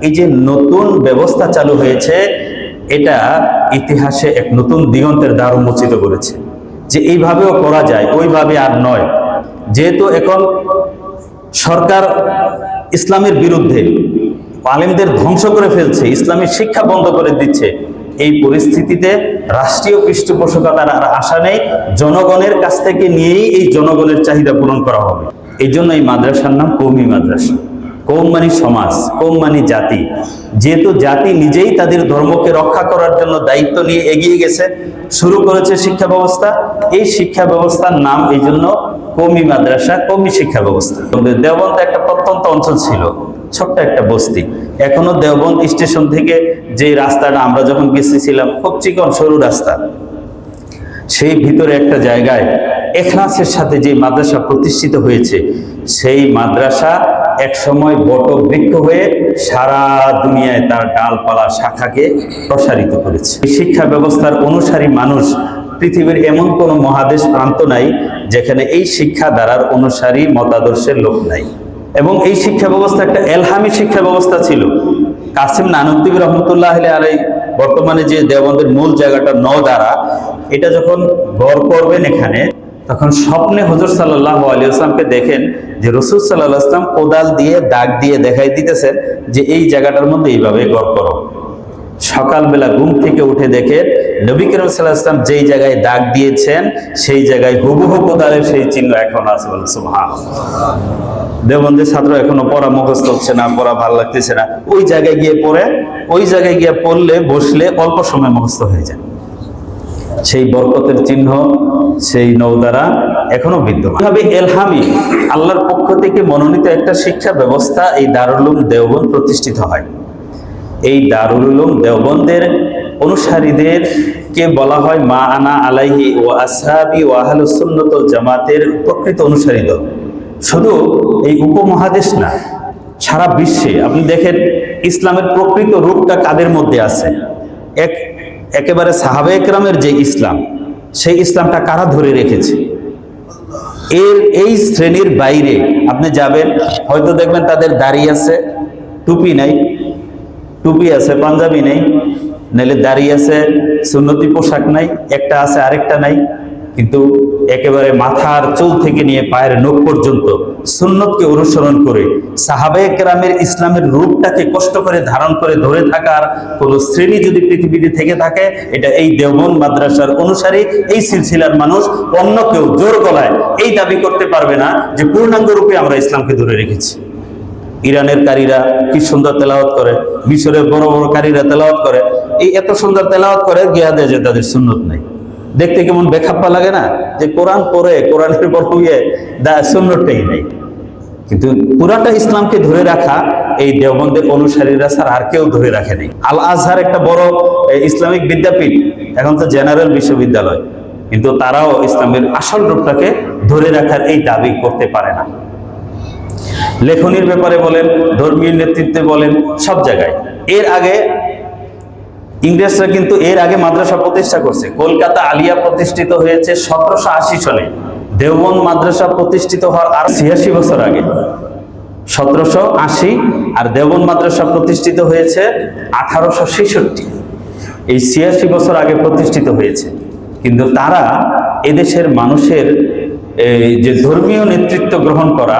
এই যে নতুন ব্যবস্থা চালু হয়েছে, এটা ইতিহাসে এক নতুন দিগন্তের দ্বার উন্মোচিত করেছে যে এইভাবেও করা যায়, ওইভাবে আর নয়। যেহেতু এখন সরকার ইসলামের বিরুদ্ধে, আলেমদের ধ্বংস করে ফেলছে, ইসলামী শিক্ষা বন্ধ করে দিচ্ছে, এই পরিস্থিতিতে রাষ্ট্রীয় পৃষ্ঠপোষকতার আর আশা নেই, জনগণের কাছ থেকে নিয়েই এই জনগণের চাহিদা পূরণ করা হবে। এই জন্য এই মাদ্রাসার নাম কওমি মাদ্রাসা। কওম মানে সমাজ, কওম মানে জাতি। যেহেতু জাতি নিজেই তাদের ধর্মকে রক্ষা করার জন্য দায়িত্ব নিয়ে এগিয়ে গেছে, শুরু করেছে শিক্ষা ব্যবস্থা, এই শিক্ষা ব্যবস্থার নাম এই জন্য কওমি মাদ্রাসা, কওমি শিক্ষা ব্যবস্থা। দেওবন্দ একটা প্রত্যন্ত অঞ্চল ছিল, ছোট্ট একটা বস্তি। এখনো দেওবন্দ স্টেশন থেকে যে রাস্তাটা আমরা যখন গেছিলাম, খুব চিকন সরু রাস্তা, সেই ভিতরে একটা জায়গায় ইখলাসের সাথে যে মাদ্রাসা প্রতিষ্ঠিত হয়েছে, সেই মাদ্রাসা এক সময় বটবৃক্ষ হয়ে সারা দুনিয়ায় তার ডালপালা শাখাকে প্রসারিত করেছে। শিক্ষা ব্যবস্থার অনুসারী মানুষ পৃথিবীর এমন কোন মহাদেশ প্রান্ত নাই যেখানে এই শিক্ষা ধারার অনুসারী মতাদর্শের লোক নাই। এবং এই শিক্ষা ব্যবস্থা একটা এলহামি শিক্ষা ব্যবস্থা ছিল। কাসেম নানুতুবি রহমতুল্লাহি আলাইহি বর্তমানে যে দেওবন্দের মূল জায়গাটা নওদারা, এটা যখন গড় করবেন এখানে, তখন স্বপ্নে হুজুর সাল্লাল্লাহু আলাইহি ওয়াসাল্লামকে দেখেন যে রাসূল সাল্লাল্লাহু আলাইহি ওয়াসাল্লাম কোদাল দিয়ে দাগ দিয়ে দেখাই দিতেছেন যে এই জায়গাটার মধ্যে এইভাবে গড় করো। সকালবেলা ঘুম থেকে উঠে দেখে নবী করিম সাল্লাল্লাহু আলাইহি ওয়াসাল্লাম যেই জায়গায় দাগ দিয়েছেন সেই জায়গায় হুবহু কোদালের সেই চিহ্ন এখনো আছে। বলে সুবহানাল্লাহ। দেওবন্দের ছাত্র এখনো পড়া মুখস্থ হচ্ছে না, পড়া ভালো লাগতেছে না, ওই জায়গায় গিয়ে পড়ে, ওই জায়গায় গিয়ে পড়লে বসলে অল্প সময় মুখস্থ হয়ে যায়। সেই বরকতের চিহ্ন সেই নওদারা এখনো বিদ্যমান। এভাবে এলহামি আল্লাহর পক্ষ থেকে মনোনীত একটা শিক্ষা ব্যবস্থা এই দারুল উলুম দেওবন্দ প্রতিষ্ঠিত হয়। এই দারুল উলুম দেওবন্দের অনুসারীদের কে বলা হয় মা আনা আলাইহি ওয়া আসহাবি ওয়া আহলুস সুন্নাত ওয়াল জামাতের প্রকৃত অনুসারী দল। শুধু এই উপমহাদেশ না, সারা বিশ্বে আপনি দেখেন ইসলামের প্রকৃত রূপটা কাদের মধ্যে আছে। একেবারে সাহাবায়ে কেরামের যে ইসলাম, সেই ইসলামটা কারা ধরে রেখেছে। এই শ্রেণীর বাইরে আপনি যাবেন, হয়তো দেখবেন তাদের দাড়ি আছে, টুপি নাই, টুপি আছে পাঞ্জাবি নেই, নাহলে দাড়ি আছে সুন্নতি পোশাক নাই, একটা আছে আরেকটা নাই, কিন্তু একেবারে মাথার চুল থেকে নিয়ে পায়ের নখ পর্যন্ত সুন্নতকে অনুসরণ করে সাহাবায়ে কেরামের ইসলামের রূপটাকে কষ্ট করে ধারণ করে ধরে থাকার কোন শ্রেণী যদি পৃথিবীতে থেকে থাকে, এটা এই দেওবন্দ মাদ্রাসার অনুসারী, এই সিলসিলার মানুষ। অন্য কেউ জোর গলায় এই দাবি করতে পারবে না যে পূর্ণাঙ্গ রূপে আমরা ইসলামকে ধরে রেখেছি। ইরানের কারীরা কি সুন্দর তেলাওয়াত করে, মিশরের বড় বড় কারীরা তেলাওয়াত করে, এই এত সুন্দর তেলাওয়াত করে গিয়া দেয় যে তাদের সুন্নত নাই। দেখতে কেমন বেখাপ্পা লাগে না, যে কোরআন পড়ে কোরআনের বড় সুন্নতটাই নেই। কিন্তু পুরাটা ইসলামকে ধরে রাখা এই দেওবন্দের অনুসারীরা ছাড়া আর কেউ ধরে রাখেনি। আল আজহার একটা বড় ইসলামিক বিদ্যাপীঠ, এখন তো জেনারেল বিশ্ববিদ্যালয়, কিন্তু তারাও ইসলামের আসল রূপটাকে ধরে রাখার এই দাবি করতে পারে না। লেখনির ব্যাপারে বলেন, ধর্মীয় নেতৃত্বে বলেন, সব জায়গায়। এর আগে ইংরেজরা কিন্তু এর আগে মাদ্রাসা প্রতিষ্ঠা করছে। কলকাতা আলিয়া প্রতিষ্ঠিত হয়েছে 1780 সালে। দেওবন্দ মাদ্রাসা প্রতিষ্ঠিত হওয়ার আর 86 বছর আগে, 1780, আর দেওবন্দ মাদ্রাসা প্রতিষ্ঠিত হয়েছে 1866। এই 86 বছর আগে প্রতিষ্ঠিত হয়েছে। কিন্তু তারা এদেশের মানুষের যে ধর্মীয় নেতৃত্ব গ্রহণ করা,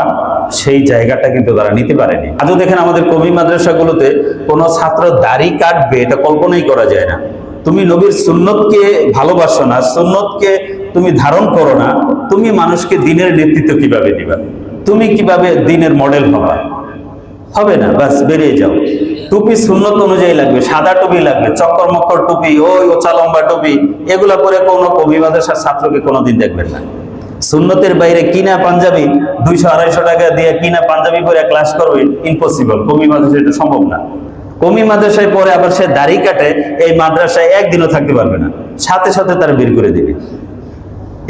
সেই জায়গাটা কিন্তু তারা নিতে পারেনি। আজও দেখেন আমাদের কওমি মাদ্রাসাগুলোতে কোনো ছাত্র দাড়ি কাটবে এটা কল্পনাই করা যায় না। তুমি নবীর সুন্নতকে ভালোবাসো না, সুন্নতকে তুমি ধারণ করো না, তুমি মানুষকে দিনের নেতৃত্ব কিভাবে দিবা? তুমি কিভাবে দিনের মডেল হবা? হবে না, বাস বেরিয়ে যাও। টুপি সুন্নত অনুযায়ী লাগবে, সাদা টুপি লাগবে, চক্কর মক্কর টুপি, ওই ওচা লম্বা টুপি, এগুলা পরে কোনো কওমি মাদ্রাসার ছাত্রকে কোনোদিন দেখবেন না। সুন্নতের বাইরে কিনা পাঞ্জাবি 200-250 টাকা দিয়ে কিনা পাঞ্জাবি পরে ক্লাস করবে, ইম্পসিবল। কওমি মাদ্রাসায় এটা সম্ভব না। কওমি মাদ্রাসায় পরে আবার সে দাড়ি কাটে, এই মাদ্রাসায় একদিনও থাকতে পারবে না, সাথে সাথে তারা বের করে দিবে।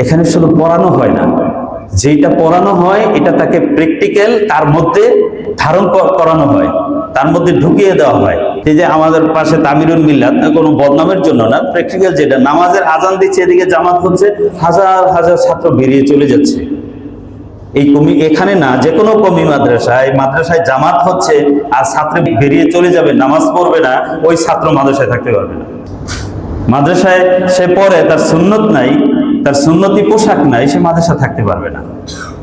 এখানে শুধু পড়ানো হয় না, যেটা পড়ানো হয় এটা তাকে প্র্যাকটিক্যাল তার মধ্যে ধারণ করানো হয়, তার মধ্যে ঢুকিয়ে দেওয়া হয়। এই যে আমাদের পাশে তামিরুল মিল্লাত, কোনো বদনামের জন্য না, প্র্যাকটিক্যাল যেটা, নামাজের আজান দিচ্ছে, এদিকে জামাত হচ্ছে, হাজার হাজার ছাত্র বেরিয়ে চলে যাচ্ছে। এই এখানে না, যে কোনো কওমি মাদ্রাসায় জামাত হচ্ছে আর ছাত্র বেরিয়ে চলে যাবে, নামাজ পড়বে না, ওই ছাত্র মাদ্রাসায় থাকতে পারবে না। মাদ্রাসায় সে পড়ে, তার সুন্নত নাই, তার সুন্নতি পোশাক নাই, সে মাদ্রাসা থাকতে পারবে না।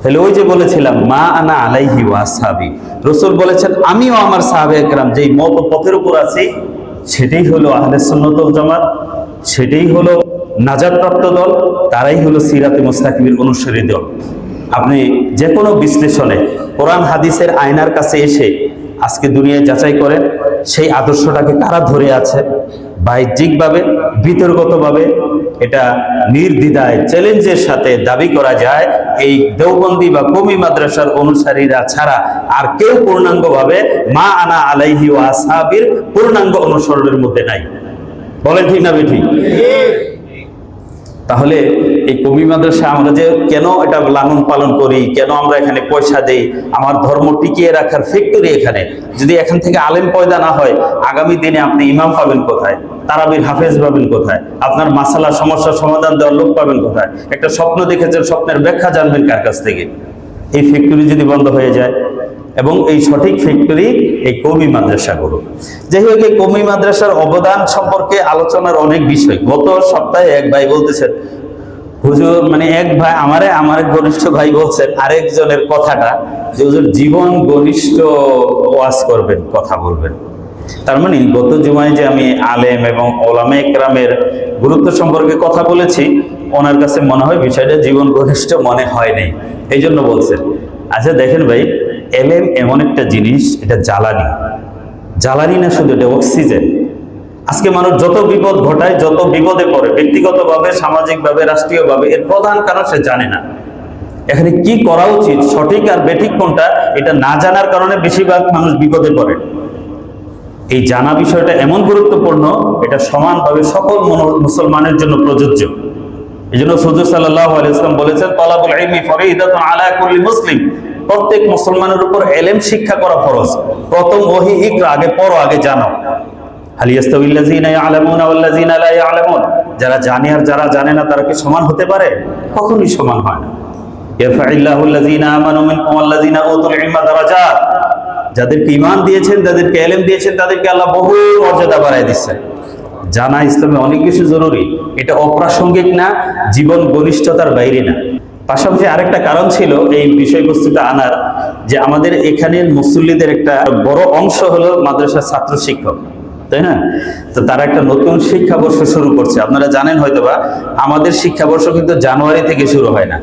তাহলে ওই যে বলেছিলাম, মা আনা আলাইহি ওয়া আসহাবি, রাসূল বলেছেন আমিও আমার সাহাবায়ে কেরাম যেই মত পথের উপর আছি, সেটাই হলো আহলে সুন্নাত ওয়াল জামাত, সেটাই হলো নাজাতপ্রাপ্ত দল, তারাই হলো সিরাতে মুস্তাকিমের অনুসারী দল। আপনি যে কোনো বিশ্লেষণে কোরআন হাদিসের আয়নার কাছে এসে আজকে দুনিয়ায় যাচাই করেন, সেই আদর্শটাকে কারা ধরে আছে বাহ্যিকভাবে, বিতর্কতভাবে, এটা নির্দ্বিধায় চ্যালেঞ্জের সাথে দাবি করা যায় এই দেওবন্দি বা কওমি মাদ্রাসার অনুসারীরা ছাড়া আর কেউ পূর্ণাঙ্গভাবে মা আনা আলাইহি ওয়া আসহাবির পূর্ণাঙ্গ অনুসরণের মধ্যে নাই। বলেন ঠিক না বেঠিক? তাহলে এই কওমি মাদ্রাসা আমরা যে কেন এটা লালন পালন করি, কেন আমরা এখানে পয়সা দেই, আমার ধর্ম টিকিয়ে রাখার ফ্যাক্টরি এখানে। যদি এখান থেকে আলেম পয়দা না হয়, আগামী দিনে আপনি ইমাম পাবেন কোথায়? তারাবির হাফেজ পাবেন কোথায়? আপনার মাসালা সমস্যার সমাধান দেওয়ার লোক পাবেন কোথায়? একটা স্বপ্ন দেখেছেন, স্বপ্নের ব্যাখ্যা জানবেন কার কাছ থেকে? এই ফ্যাক্টরি যদি বন্ধ হয়ে যায়, এবং এই সঠিক ফ্যাক্টরি এই কওমি মাদ্রাসাগুলো। যাই হোক, এই কওমি মাদ্রাসার অবদান সম্পর্কে আলোচনার অনেক বিষয়। গত সপ্তাহে এক ভাই বলতেছেন, হুজুর, মানে এক ভাই আমার ঘনিষ্ঠ ভাই বলছেন আরেকজনের কথাটা, যে হুজুর জীবন ঘনিষ্ঠ ওয়াজ করবেন, কথা বলবেন। তার মানে গত জুমায় যে আমি আলেম এবং ওলামায়ে কেরামের গুরুত্ব সম্পর্কে কথা বলেছি, ওনার কাছে মনে হয় বিষয়টা জীবন ঘনিষ্ঠ মনে হয়নি, এই জন্য বলছেন। আচ্ছা দেখেন ভাই, এলেম এমন একটা জিনিস, এটা জ্বালানি না, শুধু এটা অক্সিজেন। আজকে মানুষ যত বিপদ ঘটায়, যত বিপদে পড়ে, ব্যক্তিগতভাবে, সামাজিকভাবে, রাষ্ট্রীয়ভাবে, এর প্রধান কারণ সে জানে না এখানে কি করা উচিত, সঠিক আর বেঠিক কোনটা, এটা না জানার কারণে বেশিরভাগ মানুষ বিপদে পড়ে। এই জানা বিষয়টা এমন গুরুত্বপূর্ণ, এটা সমানভাবে সকল মুসলমানের জন্য প্রযোজ্য। এই জন্য হুজুর সাল্লাল্লাহু আলাইহি ওয়াসাল্লাম বলেছেন, তালাবুল ইলমি ফরিদাতুন আলা কুল্লি মুসলিম, প্রত্যেক মুসলমানের উপর ইলম শিক্ষা করা ফরজ। প্রথম ওহী ইকরা, আগে পড়ো, আগে জানো। হাল ইয়াস্তাউিল্লাযিনা ইয়ালামুনা ওয়াল্লাযিনা লা ইয়ালামুন, যারা জানে আর যারা জানে না, তারা কি সমান হতে পারে? কখনোই সমান হয় না। ইয়ারফাইল্লাহুল্লাযিনা আমানু মিনকুম ওয়াল্লাযিনা উতুল ইলমা দারাজাত, যাদেরকে ঈমান দিয়েছেন, যাদেরকে ইলম দিয়েছেন, তাদেরকে আল্লাহ বহু মর্যাদা বাড়ায় দিচ্ছেন। জানা ইসলামে অনেক বেশি জরুরি, এটা অপ্রাসঙ্গিক না, জীবন ঘনিষ্ঠতার বাইরে না। পাশাপাশি আরেকটা কারণ ছিল এই বিষয়বস্তুটা আনার, যে আমাদের এখানের মুসল্লিদের একটা বড় অংশ হলো মাদ্রাসার ছাত্র শিক্ষক, তাই না? তো তারা একটা নতুন শিক্ষাবর্ষ শুরু করছে। আপনারা জানেন হয়তোবা, আমাদের শিক্ষাবর্ষ কিন্তু জানুয়ারি থেকে শুরু হয় না,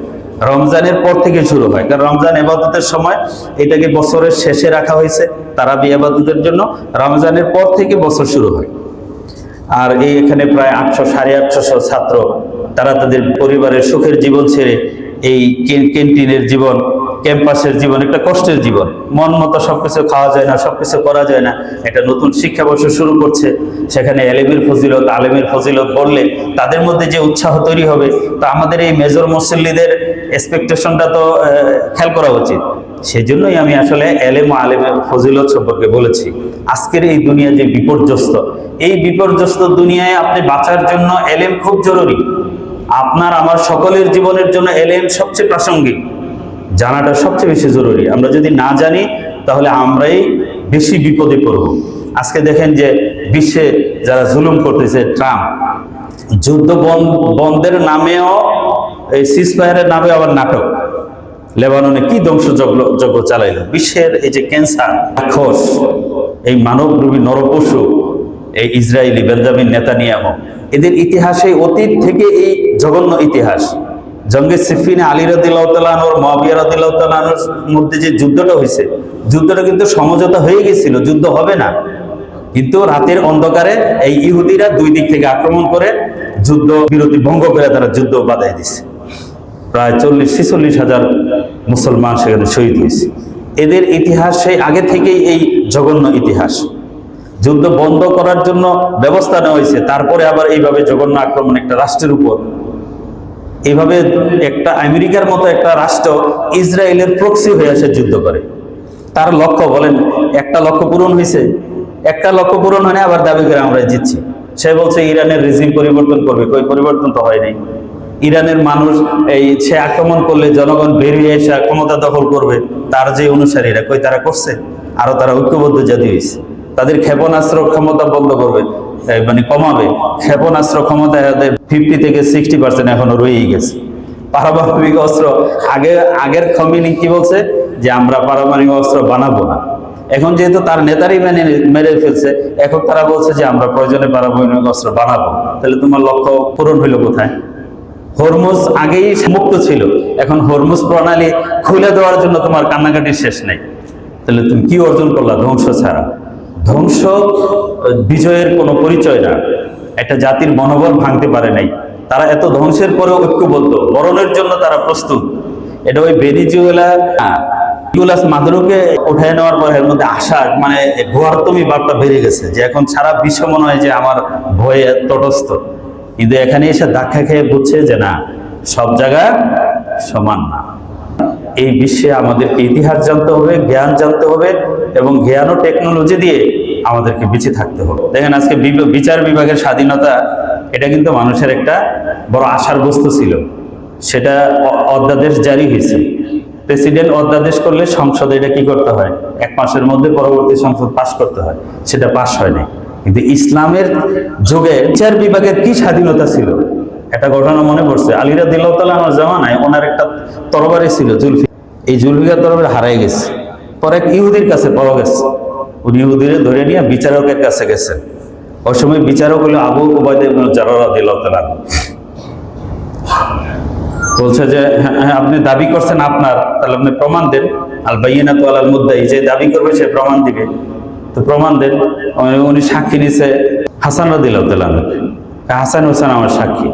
রমজানের পর থেকে শুরু হয়, কারণ রমজান ইবাদতের সময় এটাকে বছরের শেষে রাখা হয়েছে তারাবি ইবাদতের জন্য। রমজানের পর থেকে বছর শুরু হয়। আর এই এখানে প্রায় 800-850 ছাত্র, তারা তাদের পরিবারের সুখের জীবন ছেড়ে এই ক্যান্টিনের জীবন, ক্যাম্পাসের জীবন, একটা কষ্টের জীবন, মন মতো সবকিছু খাওয়া যায় না, সবকিছু করা যায় না, একটা নতুন শিক্ষাবর্ষ শুরু করছে। সেখানে এলেমের ফজিলত, আলেমের ফজিলত বললে তাদের মধ্যে যে উৎসাহ তৈরি হবে, তো আমাদের এই মেজর মুসল্লিদের এক্সপেকটেশনটা তো খেয়াল করা উচিত। সেই জন্যই আমি আসলে এলেম ও আলেমের ফজিলত সম্পর্কে বলেছি। আজকের এই দুনিয়া যে বিপর্যস্ত, এই বিপর্যস্ত দুনিয়ায় আপনি বাঁচার জন্য এলেম খুব জরুরি। আপনার আমার সকলের জীবনের জন্য এলেম সবচেয়ে প্রাসঙ্গিক, জানাটা সবচেয়ে বেশি জরুরি। আমরা যদি না জানি তাহলে আমরাই বেশি বিপদে পড়ব। আজকে দেখেন যে বিশ্বে যারা জুলুম করতেছে, ট্রাম্প যুদ্ধ বন্ধের নামেও, এই সিজফায়ারের নামে আবার নাটক, লেবাননে কি ধ্বংসযজ্ঞ চালাইলো। বিশ্বের এই যে ক্যান্সার, রাক্ষস, এই মানবরূপী নরপশু, এই ইসরায়েলি বেঞ্জামিন নেতানিয়াহু, এদের ইতিহাসে অতীত থেকে এই জঘন্য ইতিহাস। জঙ্গে সিফিনে আলী রাদিয়াল্লাহু তাআলা আনহু, মুআবিয়া রাদিয়াল্লাহু তাআলা আনহুর মধ্যে যে যুদ্ধটা হয়েছে, যুদ্ধটা কিন্তু সমঝোতা হয়ে গেছিল, যুদ্ধ হবে না, কিন্তু রাতের অন্ধকারে এই ইহুদিরা দুই দিক থেকে আক্রমণ করে যুদ্ধ বিরতি ভঙ্গ করে তারা যুদ্ধ বাধাই দিচ্ছে। প্রায় 40-46 হাজার মুসলমান সেখানে শহীদ হয়েছে। এদের ইতিহাস সেই আগে থেকেই এই জঘন্য ইতিহাস। যুদ্ধ বন্ধ করার জন্য ব্যবস্থা নেওয়া হয়েছে, তারপরে আবার এইভাবে জঘন্য আক্রমণ একটা রাষ্ট্রের উপর। এইভাবে একটা আমেরিকার মতো একটা রাষ্ট্র ইসরায়েলের প্রক্সি হয়ে আসে, যুদ্ধ করে। তার লক্ষ্য, বলেন একটা লক্ষ্য পূরণ হয়েছে? একটা লক্ষ্য পূরণ হয় না, আবার দাবি করে আমরা জিতছি। সে বলছে ইরানের রেজিম পরিবর্তন করবে, কই পরিবর্তন তো হয়নি। ইরানের মানুষ সে আক্রমণ করলে জনগণ বেরিয়ে এসে ক্ষমতা দখল করবে, তার যে অনুসারীরা, কই তারা করছে? আরো তারা ঐক্যবদ্ধ জাতি হয়েছে। তাদের ক্ষেপণাস্ত্র ক্ষমতা বন্ধ করবে, মানে কমাবে। ক্ষেপণাস্ত্র ক্ষমতা 50 থেকে 60% এখনো রয়েই গেছে। পারমাণবিক অস্ত্র, আগের খমেনি কি বলছে যে আমরা পারমাণবিক অস্ত্র বানাবো না। এখন যেহেতু তার নেতারই মেরে ফেলছে, এখন তারা বলছে যে আমরা প্রয়োজনে পারমাণবিক অস্ত্র বানাবো। তাহলে তোমার লক্ষ্য পূরণ হইল কোথায়? হরমুজ আগেই মুক্ত ছিল, এখন হরমুজ প্রণালী খুলে দেওয়ার জন্য তোমার কান্নাকাটির শেষ নেই। তাহলে তুমি কি অর্জন করলা? ধ্বংস ছাড়া। ধ্বংস বিজয়ের কোনো পরিচয় না। একটা জাতির মনোবল ভাঙতে পারে নাই। তারা এত ধ্বংসের পরেও ঐক্যবদ্ধ, মরণের জন্য তারা প্রস্তুত। এটা ওই ভেনিজুয়েলাস মাদুরোকে উঠায় নেওয়ার পর এর মধ্যে আশা, মানে গোয়ার্তমি ভাবটা বেড়ে গেছে, যে এখন সারা বিশ্ব মনে হয় যে আমার ভয়ে তটস্থ। কিন্তু এখানে এসে ধাক্কা খেয়ে বুঝছে যে না, সব জায়গা সমান না। এই বিশ্বে আমাদেরকে ইতিহাস জানতে হবে, জ্ঞান জানতে হবে, এবং জ্ঞান ও টেকনোলজি দিয়ে আমাদেরকে বেঁচে থাকতে হবে। দেখেন আজকে বিচার বিভাগের স্বাধীনতা, এটা কিন্তু মানুষের একটা বড় আশার বস্তু ছিল। সেটা অধ্যাদেশ জারি হয়েছে। প্রেসিডেন্ট অধ্যাদেশ করলে সংসদে এটা কি করতে হয়? 1 মাসের মধ্যে পরবর্তী সংসদ পাশ করতে হয়। সেটা পাশ হয়নি। কিন্তু ইসলামের যুগে বিচার বিভাগের কি স্বাধীনতা ছিল? একটা ঘটনা মনে পড়ছে, আলী রাদিয়াল্লাহু তাআলা আনহুর জামানায় ওনার একটা তরবারি ছিল, এই জুলফিকার তরবারি হারাই গেছে। পরে এক ইহুদির কাছে পাওয়া গেছে। উনি ইহুদিরে ধরে নিয়ে বিচারকের কাছে গেছেন। ওই সময় বিচারক হলো আবু উবাইদা ইবনে জাররাহ রাদিয়াল্লাহু তাআলা। বলছে যে হ্যাঁ, আপনি দাবি করছেন আপনার, তাহলে আপনি প্রমাণ দেন। আল বাইয়িনাতু আলাল মুদ্দাই, যে দাবি করবে সে প্রমাণ দিবে, তো প্রমাণ দেন। উনি সাক্ষী নিছে হাসান রাদিয়াল্লাহু তাআলা। হাসান হোসেন আমার সাক্ষী।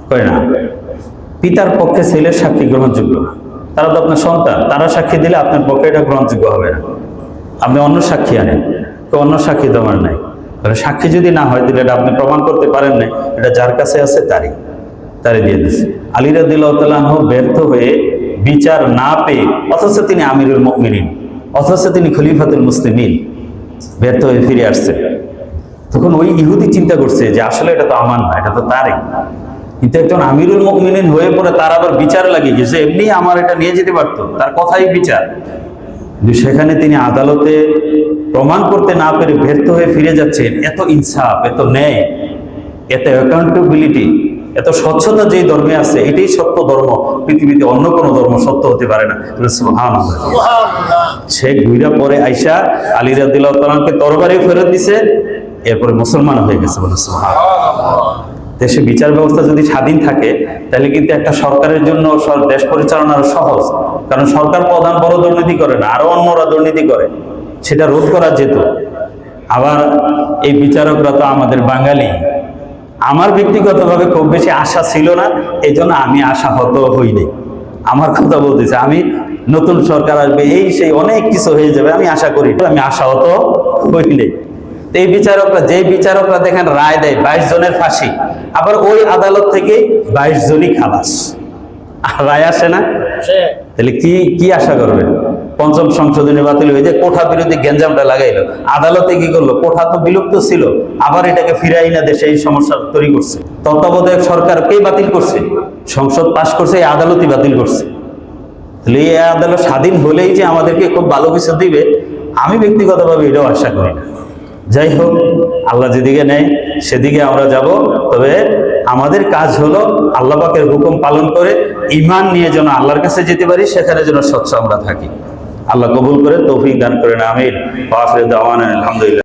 কয় না, পিতার পক্ষে ছেলের সাক্ষী গ্রহণযোগ্য না, তারা তো আপনার সন্তান, তারা সাক্ষী দিলে আপনার পক্ষে এটা গ্রহণযোগ্য হবে না। আপনি অন্য সাক্ষী আনেন। তো অন্য সাক্ষী তো আমার নাই। তাহলে সাক্ষী যদি না হয়, তাহলে এটা আপনি প্রমাণ করতে পারেন না, এটা যার কাছে আছে তারই দিয়ে দিচ্ছে। আলী রাদিয়াল্লাহু তাআলা আনহু ব্যর্থ হয়ে, বিচার না পেয়ে, অথচ তিনি আমিরুল মুমিনিন, অথচ তিনি খলিফাতুল মুসলিমিন, ব্যর্থ হয়ে ফিরে আসছে। তখন ওই ইহুদি চিন্তা করছে যে আসলে এটা তো আমার না, এটা তো তারই। কিন্তু একজন আমিরুল মুমিনিন হয়ে পড়ে তার আবার বিচার লাগিয়ে গেছে, এমনি আমার এটা নিয়ে যেতে পারতো, তার কথাই বিচার। কিন্তু সেখানে তিনি আদালতে প্রমাণ করতে না পেরে ব্যর্থ হয়ে ফিরে যাচ্ছেন। এত ইনসাফ, এত ন্যায়, এত অ্যাকাউন্টেবিলিটি, এত স্বচ্ছতা যেই ধর্মে আছে, এটাই সত্য ধর্ম। পৃথিবীতে অন্য কোনো ধর্ম সত্য হতে পারে না। সুবহানাল্লাহ। সে ঘুরা পরে আইসা আলী রাদিয়াল্লাহু তাআলাকে তরবারি ফেরত দিছে, এরপরে মুসলমান হয়ে গেছে। বলে সুবহানাল্লাহ। দেশে বিচার ব্যবস্থা যদি স্বাধীন থাকে তাহলে কিন্তু একটা সরকারের জন্য দেশ পরিচালনার সহজ, কারণ সরকার প্রধান বড় দুর্নীতি করে না, আরো অন্যরা দুর্নীতি করে, সেটা রোধ করা যেত। আবার এই বিচারকরা তো আমাদের বাঙালি। আমার ব্যক্তিগতভাবে খুব বেশি আশা ছিল না, এই জন্য আমি আশাহত হইনি। আমার কথা বলতেছে, আমি নতুন সরকার আসবে, এই সেই অনেক কিছু হয়ে যাবে আমি আশা করি, আমি আশাহত হইনি। এই বিচারকরা, যে বিচারকরা দেখেন রায় দেয় 22 জনের ফাঁসি, আবার ওই আদালত থেকে 22 জনই খালাস, রায় আসে না, তাহলে কি কি আশা করবেন? পঞ্চম সংশোধনী বাতিল হয়ে যে কোঠা বিরোধী গ্যাঞ্জামটা লাগাইলো, আদালতে কি করলো? কোঠা তো বিলুপ্ত ছিল, আবার এটাকে ফিরাই না দেশে এই সমস্যা তৈরি করছে। তত্ত্বাবধায়ক সরকারকে বাতিল করছে, সংসদ পাশ করছে, এই আদালতই বাতিল করছে। তাহলে এই আদালত স্বাধীন হলেই যে আমাদেরকে খুব ভালো কিছু দিবে, আমি ব্যক্তিগতভাবে এটাও আশা করি না। যাই হোক, আল্লাহ যেদিকে নেয় সেদিকে আমরা যাব। তবে আমাদের কাজ হলো আল্লাহ পাকের হুকুম পালন করে ঈমান নিয়ে যেন আল্লাহর কাছে যেতে পারি, সেখানে যেন স্বচ্ছ আমরা থাকি। আল্লাহ কবুল করে তৌফিক দান করেন, আমিন। ওয়া আখিরু দাওয়ানা আলহামদুলিল্লাহ।